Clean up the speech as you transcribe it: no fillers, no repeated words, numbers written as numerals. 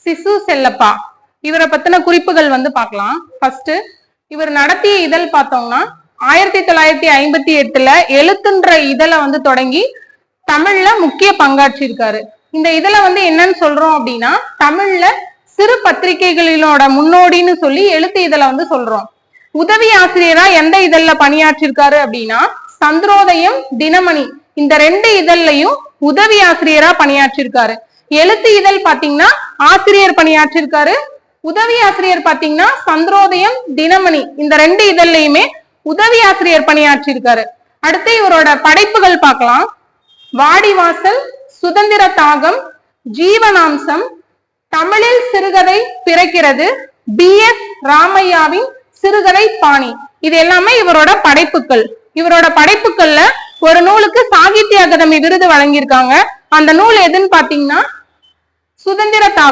சிசு செல்லப்பா. இவரை பத்தின குறிப்புகள் பார்க்கலாம். ஃபர்ஸ்ட் இவர் நடத்திய இதழ் பார்த்தோம்னா 1958 எழுத்துன்ற இதழை தொடங்கி தமிழ்ல முக்கிய பங்காற்றி இருக்காரு. இந்த இதழை என்னன்னு சொல்றோம் அப்படின்னா தமிழ்ல சிறு பத்திரிகைகளோட முன்னோடின்னு சொல்லி எழுத்து இதழை சொல்றோம். உதவி ஆசிரியரா எந்த இதழ்ல பணியாற்றிருக்காரு அப்படின்னா சந்திரோதயம், தினமணி இந்த 2 இதழ்லையும் உதவி ஆசிரியரா பணியாற்றிருக்காரு. எழுத்து இதழ் பாத்தீங்கன்னா ஆசிரியர் பணியாற்றிருக்காரு. உதவி ஆசிரியர் பாத்தீங்கன்னா சந்திரோதயம், தினமணி இந்த 2 இதழ்லையுமே உதவி ஆசிரியர் பணியாற்றிருக்காரு. அடுத்து இவரோட படைப்புகள் பார்க்கலாம். வாடிவாசல், சுதந்திர தாகம், ஜீவனாம்சம், தமிழில் சிறுகதை பிறக்கிறது, BS ராமையாவின் சிறுகதை பாணி, இது எல்லாமே இவரோட படைப்புகள். இவரோட படைப்புகள்ல ஒரு நூலுக்கு சாகித்ய அகாதமி விருது வழங்கியிருக்காங்க. அந்த நூல் எதுன்னு பாத்தீங்கன்னா சுதந்திர தாகம்.